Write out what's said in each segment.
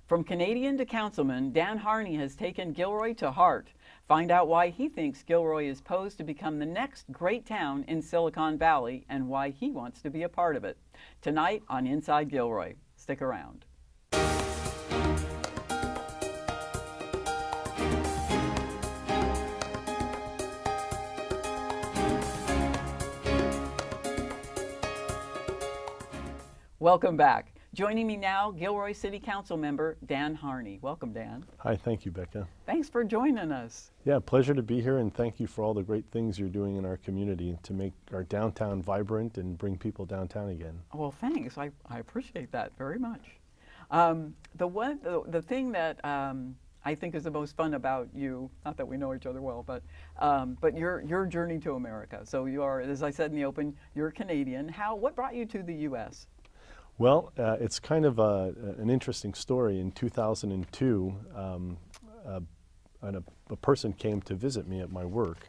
From Canadian to councilman, Dan Harney has taken Gilroy to heart. Find out why he thinks Gilroy is posed to become the next great town in Silicon Valley and why he wants to be a part of it. Tonight on Inside Gilroy. Stick around. Welcome back. Joining me now, Gilroy City Council member Dan Harney. Welcome, Dan. Hi, thank you, Becca. Thanks for joining us. Yeah, pleasure to be here, and thank you for all the great things you're doing in our community to make our downtown vibrant and bring people downtown again. Well, thanks. I appreciate that very much. The thing that I think is the most fun about you, not that we know each other well, but your journey to America. So you are, as I said in the open, you're Canadian. What brought you to the U.S.? Well, it's kind of an interesting story. In 2002, a person came to visit me at my work.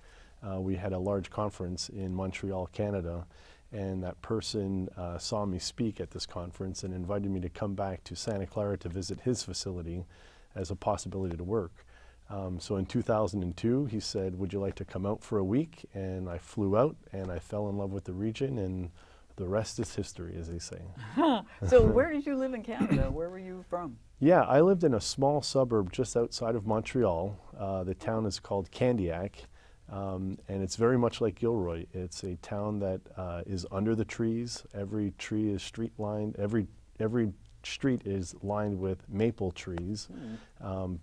We had a large conference in Montreal, Canada, and that person saw me speak at this conference and invited me to come back to Santa Clara to visit his facility as a possibility to work. So in 2002, he said, "Would you like to come out for a week?" And I flew out, and I fell in love with the region, and the rest is history, as they say. So where did you live in Canada? Where were you from? Yeah, I lived in a small suburb just outside of Montreal. The town is called Candiac, and it's very much like Gilroy. It's a town that is under the trees. Every tree is street lined. Every street is lined with maple trees.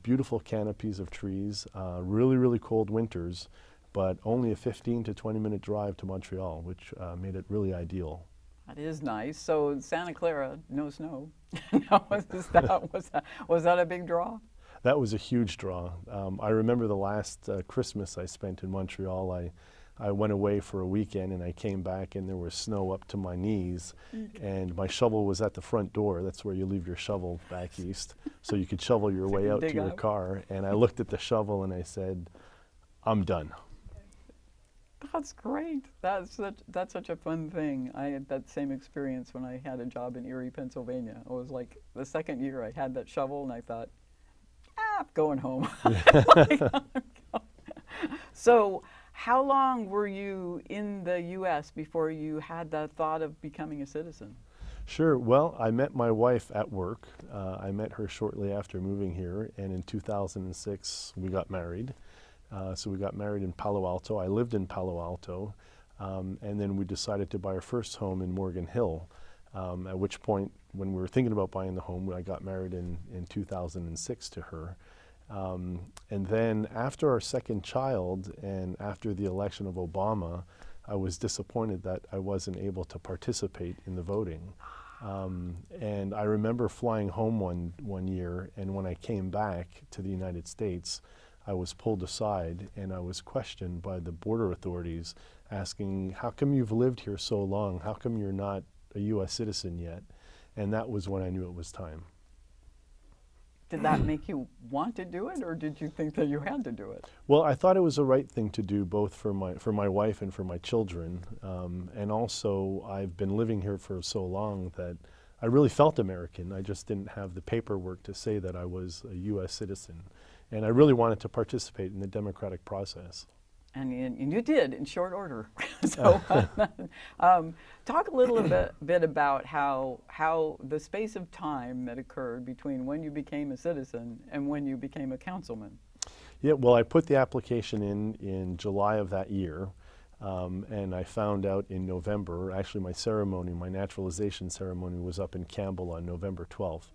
Beautiful canopies of trees. Really, really cold winters, but only a 15 to 20-minute drive to Montreal, which made it really ideal. That is nice. So Santa Clara, no snow. Was that a big draw? That was a huge draw. I remember the last Christmas I spent in Montreal. I went away for a weekend and I came back and there was snow up to my knees, and my shovel was at the front door. That's where you leave your shovel back east, so you could shovel your way out to your car. And I looked at the shovel and I said, "I'm done." That's great. That's such a fun thing. I had that same experience when I had a job in Erie, Pennsylvania. It was like the second year I had that shovel and I thought, I'm going home. So how long were you in the U.S. before you had the thought of becoming a citizen? Sure. Well, I met my wife at work. I met her shortly after moving here, and in 2006 we got married. So we got married in Palo Alto. I lived in Palo Alto, and then we decided to buy our first home in Morgan Hill, at which point, when we were thinking about buying the home, I got married in 2006 to her. And then after our second child and after the election of Obama, I was disappointed that I wasn't able to participate in the voting. And I remember flying home one year, and when I came back to the United States, I was pulled aside and I was questioned by the border authorities asking, "How come you've lived here so long? How come you're not a U.S. citizen yet?" And that was when I knew it was time. Did that make you want to do it, or did you think that you had to do it? Well, I thought it was the right thing to do, both for my wife and for my children. And also, I've been living here for so long that I really felt American. I just didn't have the paperwork to say that I was a U.S. citizen. And I really wanted to participate in the democratic process. And you did, in short order. So talk a little bit about how the space of time that occurred between when you became a citizen and when you became a councilman. Yeah, well, I put the application in July of that year, and I found out in November. Actually, my naturalization ceremony was up in Campbell on November 12th.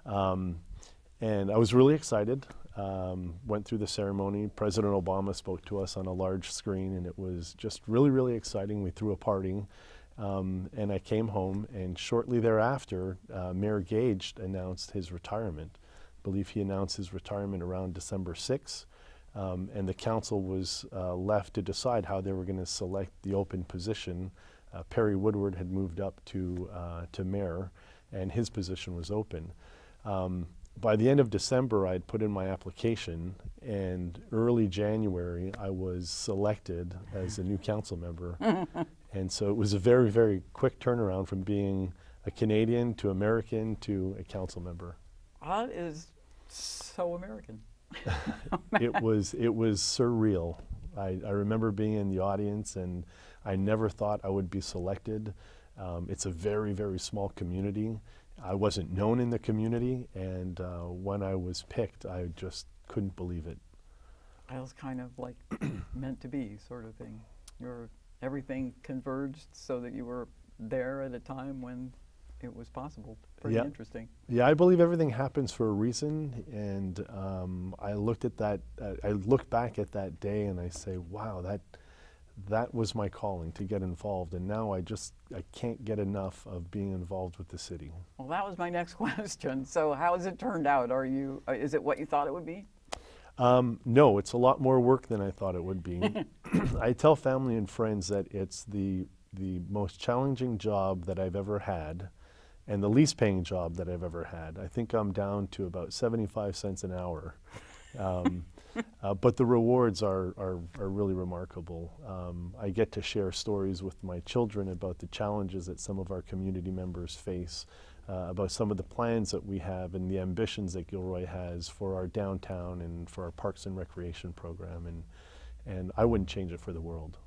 And I was really excited. Went through the ceremony. President Obama spoke to us on a large screen, and it was just really, really exciting. We threw a party, and I came home, and shortly thereafter, Mayor Gage announced his retirement. I believe he announced his retirement around December 6th, and the council was left to decide how they were going to select the open position. Perry Woodward had moved up to mayor, and his position was open. By the end of December, I'd put in my application, and early January, I was selected as a new council member. And so it was a very, very quick turnaround from being a Canadian to American to a council member. That is so American. It was surreal. I remember being in the audience, and I never thought I would be selected. It's a very, very small community. I wasn't known in the community, and when I was picked, I just couldn't believe it. It was kind of like meant to be sort of thing. Everything converged so that you were there at a time when it was possible. Pretty interesting. Yeah, I believe everything happens for a reason, and I looked at that. I look back at that day, and I say, "Wow, that was my calling, to get involved." And now I can't get enough of being involved with the city. Well, that was my next question. So, how has it turned out? Is it what you thought it would be? No, it's a lot more work than I thought it would be. I tell family and friends that it's the most challenging job that I've ever had, and the least paying job that I've ever had. I think I'm down to about 75 cents an hour. But the rewards are really remarkable. I get to share stories with my children about the challenges that some of our community members face, about some of the plans that we have and the ambitions that Gilroy has for our downtown and for our Parks and Recreation program, and I wouldn't change it for the world.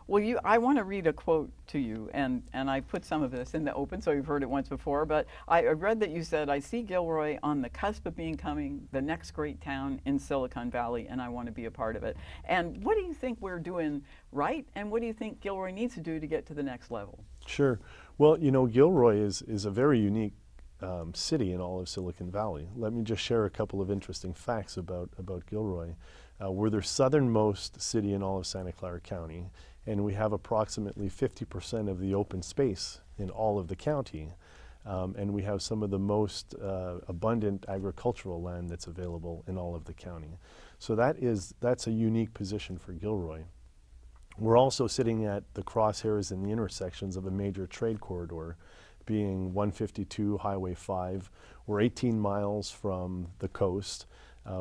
Well, I want to read a quote to you, and I put some of this in the open, so you've heard it once before, but I read that you said, "I see Gilroy on the cusp of becoming the next great town in Silicon Valley, and I want to be a part of it." And what do you think we're doing right, and what do you think Gilroy needs to do to get to the next level? Sure. Well, you know, Gilroy is a very unique city in all of Silicon Valley. Let me just share a couple of interesting facts about Gilroy. We're the southernmost city in all of Santa Clara County, and we have approximately 50% of the open space in all of the county. And we have some of the most abundant agricultural land that's available in all of the county. So that's a unique position for Gilroy. We're also sitting at the crosshairs and the intersections of a major trade corridor, being 152 Highway 5. We're 18 miles from the coast.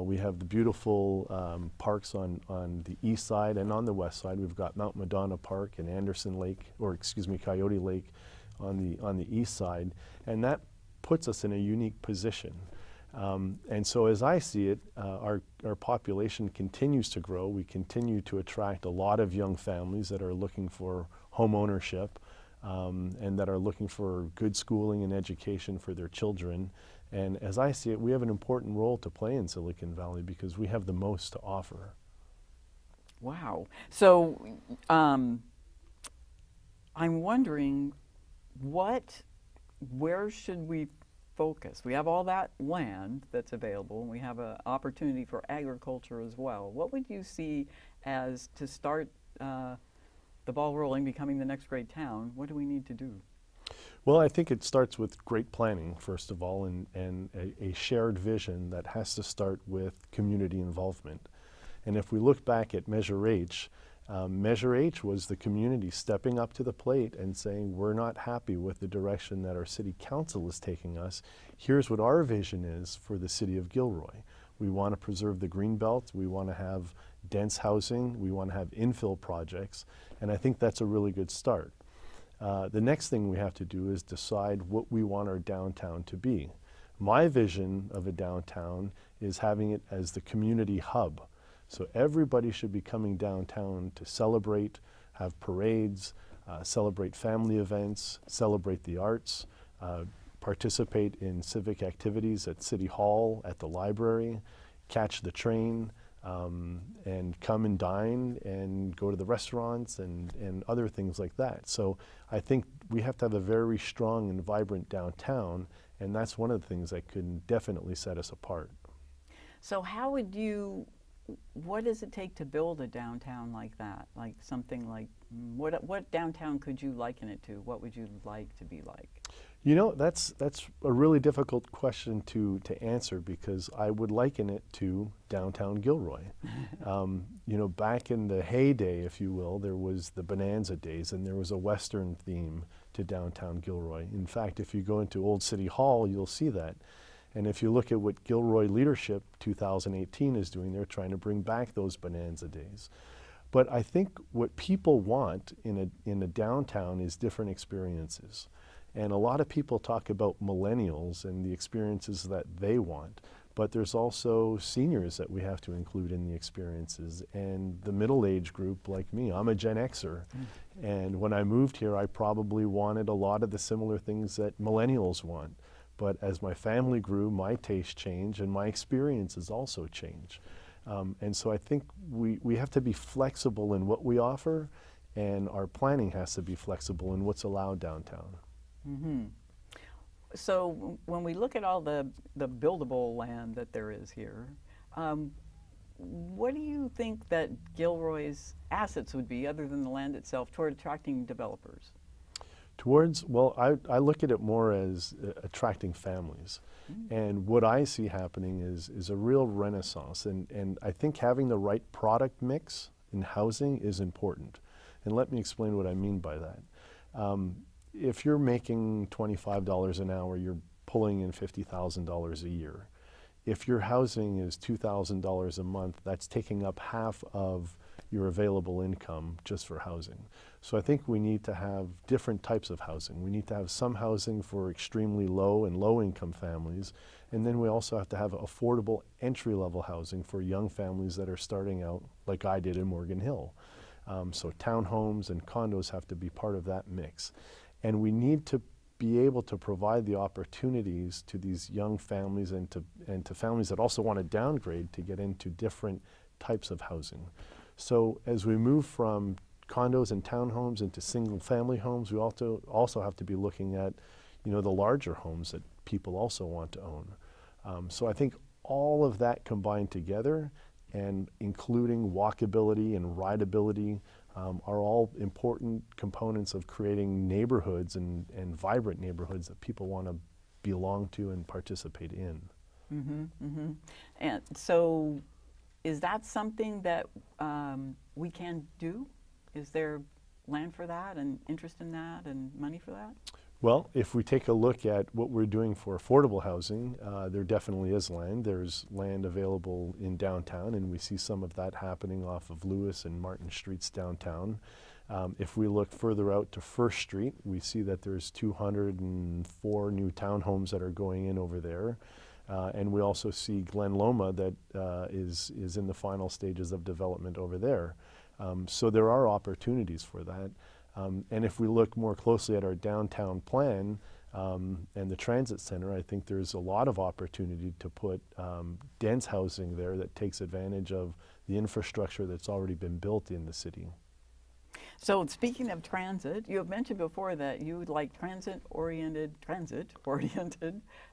We have the beautiful parks on the east side, and on the west side we've got Mount Madonna Park and Anderson Lake, or excuse me, Coyote Lake on the east side, and that puts us in a unique position. And so as I see it, our population continues to grow. We continue to attract a lot of young families that are looking for home ownership, and that are looking for good schooling and education for their children. And as I see it, we have an important role to play in Silicon Valley because we have the most to offer. Wow. So I'm wondering, where should we focus? We have all that land that's available, and we have an opportunity for agriculture as well. What would you see as to start the ball rolling, becoming the next great town? What do we need to do? Well, I think it starts with great planning, first of all, and a shared vision that has to start with community involvement. And if we look back at Measure H, Measure H was the community stepping up to the plate and saying, we're not happy with the direction that our city council is taking us. Here's what our vision is for the city of Gilroy. We want to preserve the green belt. We want to have dense housing. We want to have infill projects. And I think that's a really good start. The next thing we have to do is decide what we want our downtown to be. My vision of a downtown is having it as the community hub. So everybody should be coming downtown to celebrate, have parades, celebrate family events, celebrate the arts, participate in civic activities at City Hall, at the library, catch the train, and come and dine and go to the restaurants and other things like that. So I think we have to have a very strong and vibrant downtown, and that's one of the things that can definitely set us apart. So what does it take to build a downtown like that? Like something like, what downtown could you liken it to? What would you like to be like? You know, that's a really difficult question to answer, because I would liken it to downtown Gilroy. You know, back in the heyday, if you will, there was the Bonanza days, and there was a Western theme to downtown Gilroy. In fact, if you go into Old City Hall, you'll see that. And if you look at what Gilroy Leadership 2018 is doing, they're trying to bring back those Bonanza days. But I think what people want in a downtown is different experiences. And a lot of people talk about millennials and the experiences that they want, but there's also seniors that we have to include in the experiences, and the middle age group like me. I'm a Gen Xer, and when I moved here, I probably wanted a lot of the similar things that millennials want. But as my family grew, my taste changed and my experiences also change. And so I think we have to be flexible in what we offer, and our planning has to be flexible in what's allowed downtown. Mm-hmm. So when we look at all the buildable land that there is here, what do you think that Gilroy's assets would be, other than the land itself, toward attracting developers? Well, I look at it more as attracting families. And what I see happening is a real renaissance. And I think having the right product mix in housing is important. And let me explain what I mean by that. If you're making $25 an hour, you're pulling in $50,000 a year. If your housing is $2,000 a month, that's taking up half of your available income just for housing. So I think we need to have different types of housing. We need to have some housing for extremely low and low income families, and then we also have to have affordable entry-level housing for young families that are starting out, like I did in Morgan Hill. So townhomes and condos have to be part of that mix. And we need to be able to provide the opportunities to these young families and to families that also want to downgrade to get into different types of housing. So as we move from condos and townhomes into single-family homes, we also have to be looking at, the larger homes that people also want to own. So I think all of that combined together, and including walkability and rideability, are all important components of creating neighborhoods and vibrant neighborhoods that people want to belong to and participate in. Mm-hmm, mm-hmm. And so, is that something that we can do? Is there land for that, and interest in that, and money for that? Well, if we take a look at what we're doing for affordable housing, there definitely is land. There's land available in downtown, and we see some of that happening off of Lewis and Martin Streets downtown. If we look further out to First Street, we see that there's 204 new townhomes that are going in over there. And we also see Glen Loma that is in the final stages of development over there. So there are opportunities for that. And if we look more closely at our downtown plan and the transit center, I think there's a lot of opportunity to put dense housing there that takes advantage of the infrastructure that's already been built in the city. So speaking of transit, you have mentioned before that you would like transit-oriented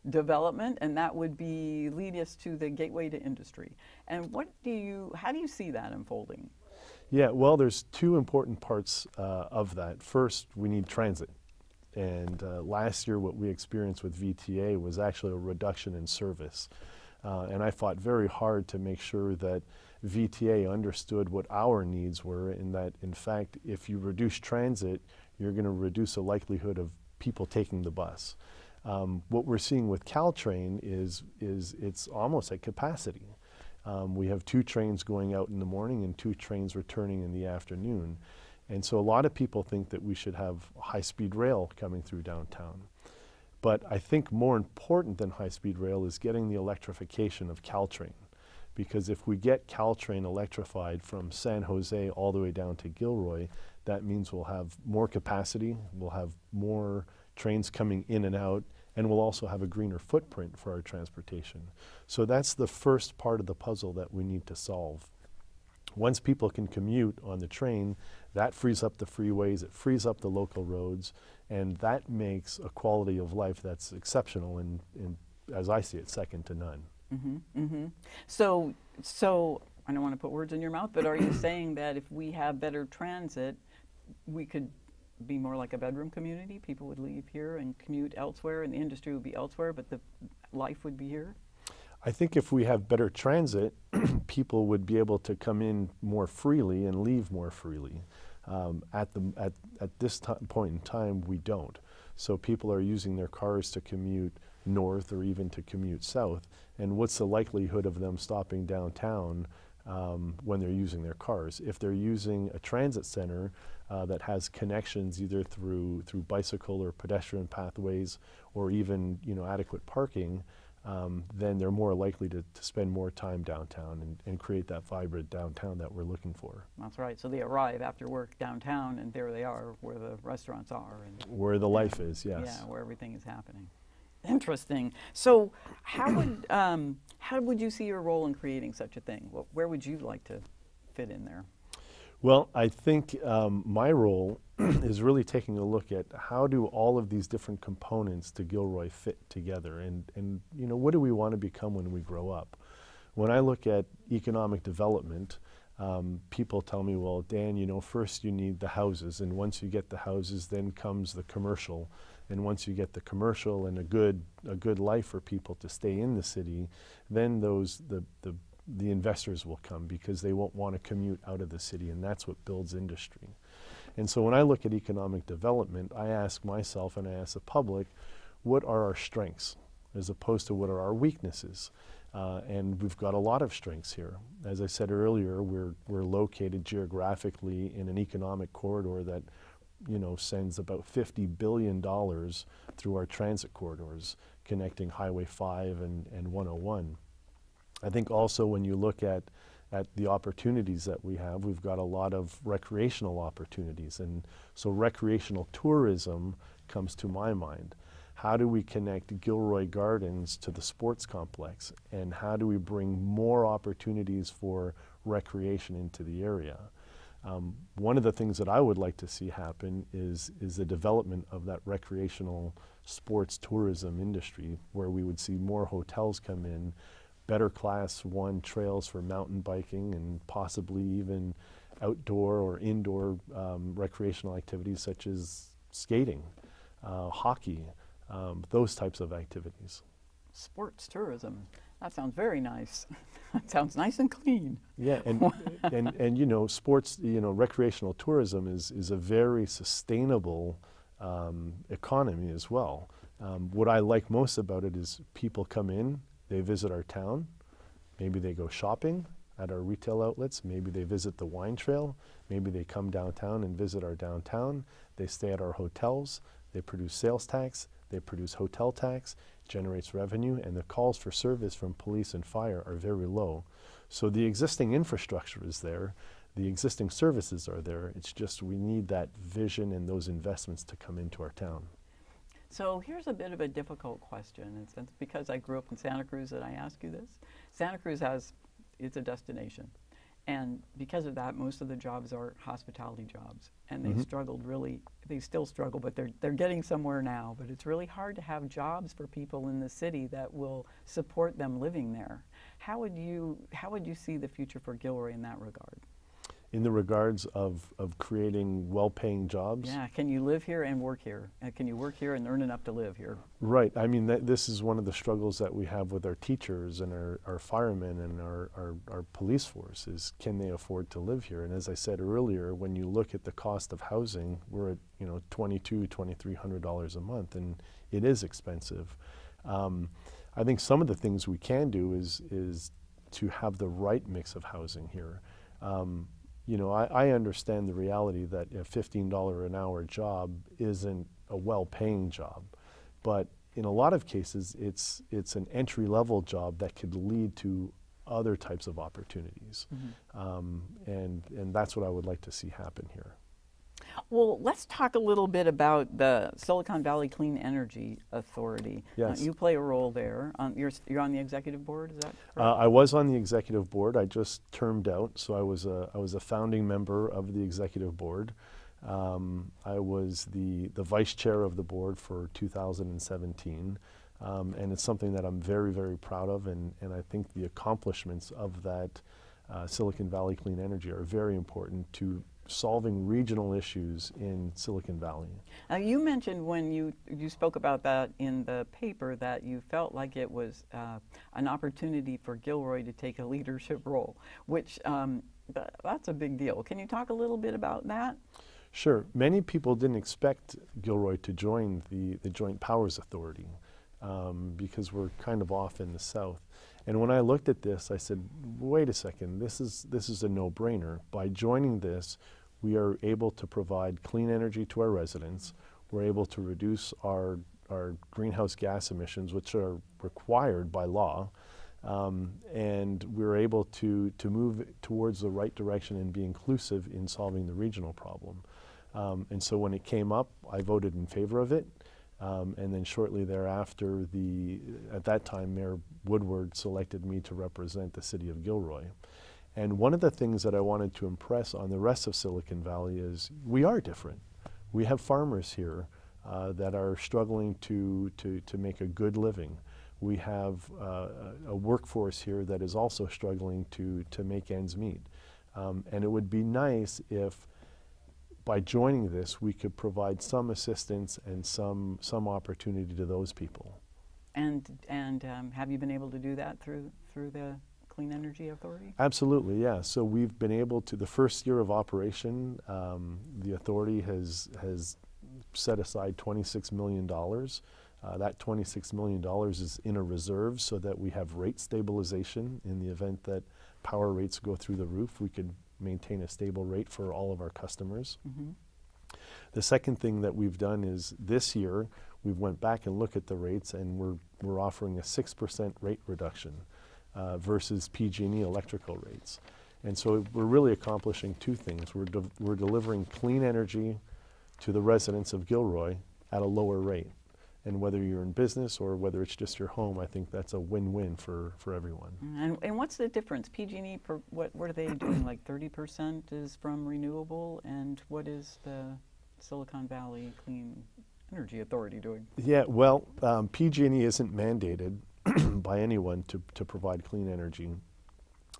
development, and that would lead us to the gateway to industry. And how do you see that unfolding? Yeah, well, there's two important parts of that. First, we need transit. And last year, what we experienced with VTA was actually a reduction in service. And I fought very hard to make sure that VTA understood what our needs were, in that, in fact, if you reduce transit, you're going to reduce the likelihood of people taking the bus. What we're seeing with Caltrain is it's almost at capacity. We have 2 trains going out in the morning and 2 trains returning in the afternoon. And so a lot of people think that we should have high-speed rail coming through downtown. But I think more important than high-speed rail is getting the electrification of Caltrain. Because if we get Caltrain electrified from San Jose all the way down to Gilroy, that means we'll have more capacity, we'll have more trains coming in and out, and we'll also have a greener footprint for our transportation. So that's the first part of the puzzle that we need to solve. Once people can commute on the train, that frees up the freeways, it frees up the local roads, and that makes a quality of life that's exceptional and as I see it, second to none. Mm-hmm, mm-hmm. So I don't want to put words in your mouth, but are you saying that if we have better transit, we could be more like a bedroom community? People would leave here and commute elsewhere, and the industry would be elsewhere, but the life would be here? I think if we have better transit, people would be able to come in more freely and leave more freely. At this point in time, we don't. So people are using their cars to commute north or even to commute south. And what's the likelihood of them stopping downtown when they're using their cars. If they're using a transit center that has connections either through bicycle or pedestrian pathways, or even adequate parking, then they're more likely to spend more time downtown and create that vibrant downtown that we're looking for. That's right. So they arrive after work downtown, and there they are, where the restaurants are, and where the life is. Yes. Yeah, where everything is happening. Interesting. So, how would you see your role in creating such a thing? Where would you like to fit in there? Well, I think my role is really taking a look at how do all of these different components to Gilroy fit together, and what do we want to become when we grow up? When I look at economic development, people tell me, well, Dan, first you need the houses, and once you get the houses, then comes the commercial, and once you get the commercial and a good life for people to stay in the city, then the investors will come, because they won't want to commute out of the city, and that's what builds industry. And so when I look at economic development, I ask myself and I ask the public, what are our strengths as opposed to what are our weaknesses? And we've got a lot of strengths here. As I said earlier, we're located geographically in an economic corridor that sends about $50 billion through our transit corridors, connecting Highway 5 and 101. I think also when you look at the opportunities that we have, we've got a lot of recreational opportunities, and so recreational tourism comes to my mind. How do we connect Gilroy Gardens to the sports complex, and how do we bring more opportunities for recreation into the area? One of the things that I would like to see happen is the development of that recreational sports tourism industry, where we would see more hotels come in, better Class 1 trails for mountain biking, and possibly even outdoor or indoor recreational activities such as skating, hockey, those types of activities. Sports tourism. That sounds very nice. That sounds nice and clean. Yeah, and sports, recreational tourism is a very sustainable economy as well. What I like most about it is people come in, they visit our town, maybe they go shopping at our retail outlets, maybe they visit the wine trail, maybe they come downtown and visit our downtown, they stay at our hotels, they produce sales tax, they produce hotel tax, generates revenue, and the calls for service from police and fire are very low. So the existing infrastructure is there, the existing services are there, it's just we need that vision and those investments to come into our town. So here's a bit of a difficult question, and it's because I grew up in Santa Cruz that I ask you this. Santa Cruz it's a destination, and because of that, most of the jobs are hospitality jobs, and they struggled really, they still struggle, but they're getting somewhere now, but it's really hard to have jobs for people in the city that will support them living there. How would you see the future for Gilroy in that regard? In the regards of creating well-paying jobs? Yeah, can you live here and work here? Can you work here and earn enough to live here? Right, I mean, this is one of the struggles that we have with our teachers and our firemen and our police force, is can they afford to live here? And as I said earlier, when you look at the cost of housing, we're at $2,200, $2,300 a month, and it is expensive. I think some of the things we can do is to have the right mix of housing here. I understand the reality that a $15 an hour job isn't a well-paying job, but in a lot of cases, it's an entry-level job that could lead to other types of opportunities, and that's what I would like to see happen here. Well, let's talk a little bit about the Silicon Valley Clean Energy Authority. Yes. You play a role there. You're on the executive board, is that correct? I was on the executive board. I just termed out, so I was a founding member of the executive board. I was the vice chair of the board for 2017, and it's something that I'm very, very proud of, and I think the accomplishments of that Silicon Valley Clean Energy are very important to solving regional issues in Silicon Valley. You mentioned when you spoke about that in the paper that you felt like it was an opportunity for Gilroy to take a leadership role, which that's a big deal. Can you talk a little bit about that? Sure. Many people didn't expect Gilroy to join the Joint Powers Authority. because we're kind of off in the south. And when I looked at this, I said, wait a second, this is a no-brainer. By joining this, we are able to provide clean energy to our residents. We're able to reduce our greenhouse gas emissions, which are required by law. And we're able to move towards the right direction and be inclusive in solving the regional problem. And so when it came up, I voted in favor of it. And then shortly thereafter, at that time, Mayor Woodward selected me to represent the city of Gilroy. And one of the things that I wanted to impress on the rest of Silicon Valley is we are different. We have farmers here that are struggling to make a good living. We have a workforce here that is also struggling to make ends meet. And it would be nice if by joining this, we could provide some assistance and some opportunity to those people. And have you been able to do that through the Clean Energy Authority? Absolutely, yeah. So we've been able to, the first year of operation, the authority has set aside $26 million. That $26 million is in a reserve so that we have rate stabilization in the event that power rates go through the roof. We could maintain a stable rate for all of our customers. Mm-hmm. The second thing that we've done is this year we've went back and looked at the rates, and we're offering a 6% rate reduction versus PG&E electrical rates. And so we're really accomplishing two things. We're delivering clean energy to the residents of Gilroy at a lower rate. And whether you're in business or whether it's just your home, I think that's a win-win for everyone. And what's the difference? PG&E, what are they doing? Like 30% is from renewable, and what is the Silicon Valley Clean Energy Authority doing? Yeah, well, PG&E isn't mandated by anyone to provide clean energy.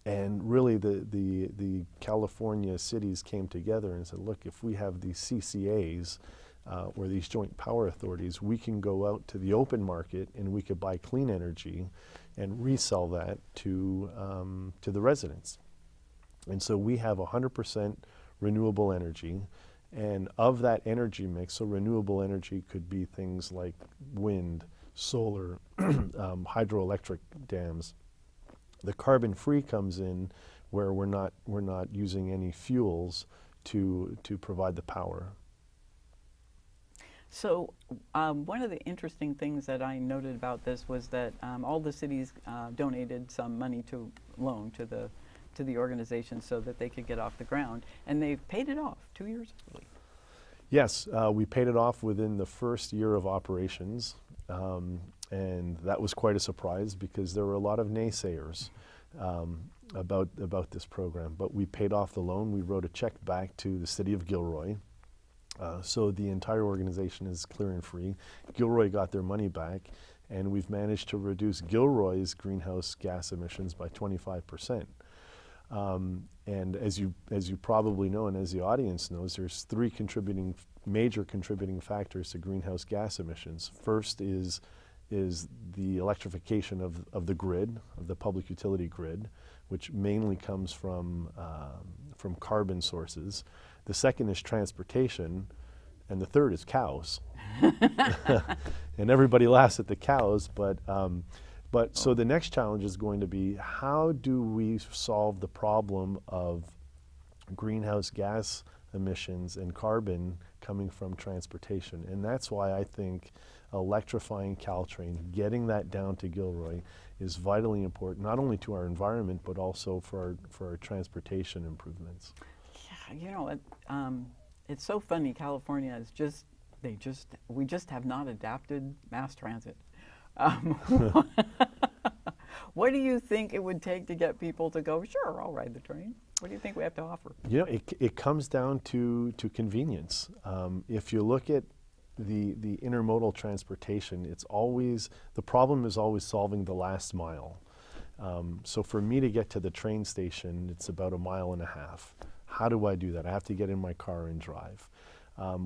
And really the California cities came together and said, look, if we have these CCAs, or these joint power authorities, we can go out to the open market and we could buy clean energy and resell that to the residents. And so we have 100% renewable energy, and of that energy mix, so renewable energy could be things like wind, solar, hydroelectric dams. The carbon-free comes in where we're not using any fuels to provide the power. So one of the interesting things that I noted about this was that all the cities donated some money to loan to the organization so that they could get off the ground, and they've paid it off 2 years early. Yes, we paid it off within the first year of operations, and that was quite a surprise because there were a lot of naysayers about this program. But we paid off the loan. We wrote a check back to the city of Gilroy. So the entire organization is clear and free. Gilroy got their money back, and we've managed to reduce Gilroy's greenhouse gas emissions by 25%. And as you probably know, and as the audience knows, there's three major contributing factors to greenhouse gas emissions. First is the electrification of the grid, of the public utility grid, which mainly comes from carbon sources. The second is transportation, and the third is cows. And everybody laughs at the cows, but so the next challenge is going to be, how do we solve the problem of greenhouse gas emissions and carbon coming from transportation? And that's why I think electrifying Caltrain, getting that down to Gilroy, is vitally important, not only to our environment, but also for our transportation improvements. You know, it's so funny. California is we just have not adapted mass transit. What do you think it would take to get people to go, sure, I'll ride the train? What do you think we have to offer? You know, it comes down to convenience. If you look at the intermodal transportation, the problem is always solving the last mile. So for me to get to the train station, it's about 1.5 miles. How do I do that? I have to get in my car and drive.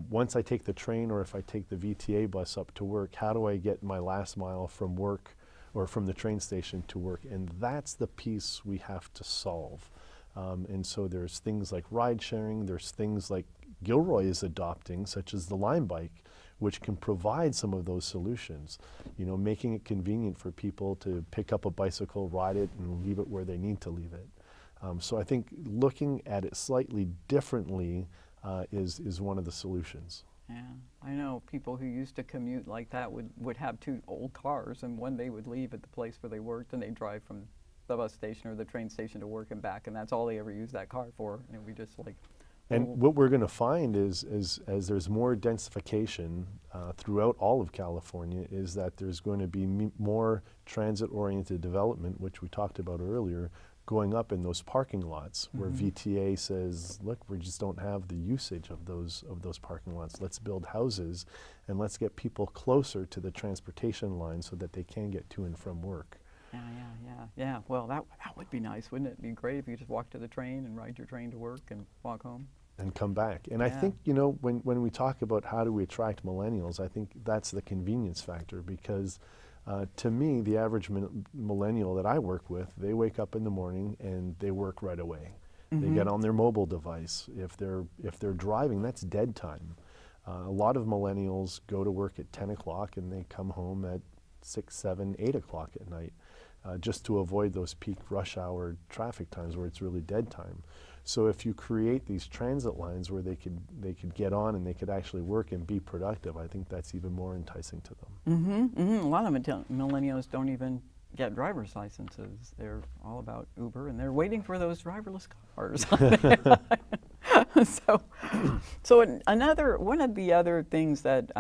Once I take the train, or if I take the VTA bus up to work, how do I get my last mile from work or from the train station to work? And that's the piece we have to solve. And so there's things like ride sharing, there's things like Gilroy is adopting, such as the Lime Bike, which can provide some of those solutions, you know, making it convenient for people to pick up a bicycle, ride it, and leave it where they need to leave it. So I think looking at it slightly differently is one of the solutions. Yeah, I know people who used to commute like that would have two old cars, and one they would leave at the place where they worked, and they'd drive from the bus station or the train station to work and back, and that's all they ever used that car for. And we just like. And what we're going to find is as there's more densification throughout all of California, is that there's going to be more transit-oriented development, which we talked about earlier, going up in those parking lots where VTA says, look, we just don't have the usage of those parking lots. Let's build houses and let's get people closer to the transportation line so that they can get to and from work. Yeah. Well, that would be nice, wouldn't it? It'd be great if you just walk to the train and ride your train to work and walk home. And come back. And I think, you know, when we talk about how do we attract millennials, I think that's the convenience factor, because to me, the average millennial that I work with, they wake up in the morning and they work right away. They get on their mobile device. If they're driving, that's dead time. A lot of millennials go to work at 10 o'clock and they come home at 6, 7, 8 o'clock at night, just to avoid those peak rush hour traffic times where it's really dead time. So if you create these transit lines where they could get on and they could actually work and be productive, I think that's even more enticing to them. A lot of millennials don't even get driver's licenses. They're all about Uber, and they're waiting for those driverless cars. So another one of the other things that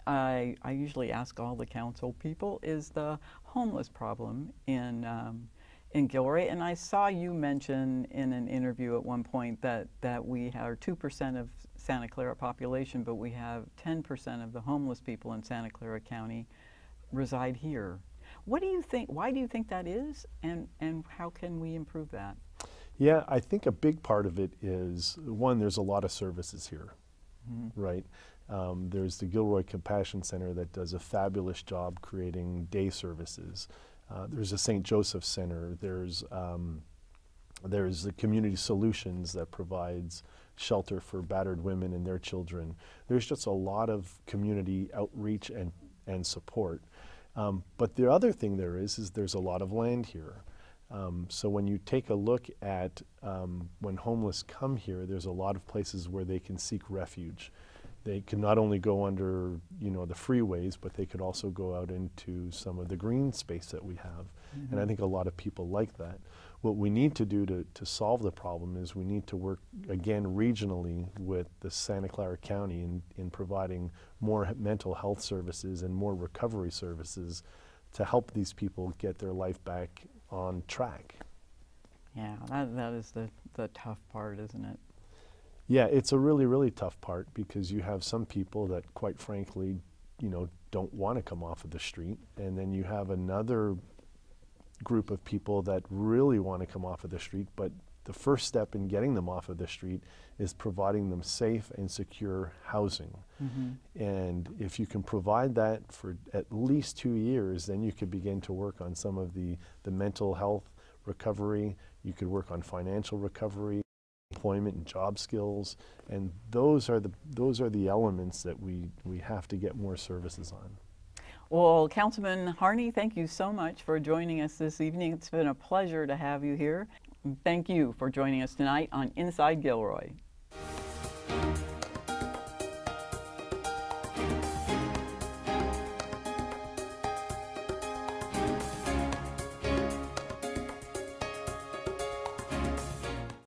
I usually ask all the council people is the homeless problem in Gilroy, and I saw you mention in an interview at one point that we are 2% of Santa Clara population, but we have 10% of the homeless people in Santa Clara County reside here. What do you think? Why do you think that is, and how can we improve that? Yeah, I think a big part of it is, one, there's a lot of services here, right? There's the Gilroy Compassion Center that does a fabulous job creating day services. There's a St. Joseph Center. There's the Community Solutions that provides shelter for battered women and their children. There's just a lot of community outreach and support. But the other thing there is there's a lot of land here. So when you take a look at when homeless come here, there's a lot of places where they can seek refuge. They can not only go under, you know, the freeways, but they could also go out into some of the green space that we have. And I think a lot of people like that. What we need to do to solve the problem is we need to work, again, regionally with the Santa Clara County in providing more mental health services and more recovery services to help these people get their life back on track. Yeah, that is the tough part, isn't it? Yeah, it's a really, really tough part, because you have some people that, quite frankly, you know, don't want to come off of the street, and then you have another group of people that really want to come off of the street, but the first step in getting them off of the street is providing them safe and secure housing. And if you can provide that for at least 2 years, then you could begin to work on some of the mental health recovery. You could work on financial recovery, employment and job skills, and those are the elements that we have to get more services on. Well, Councilman Harney, thank you so much for joining us this evening. It's been a pleasure to have you here. Thank you for joining us tonight on Inside Gilroy.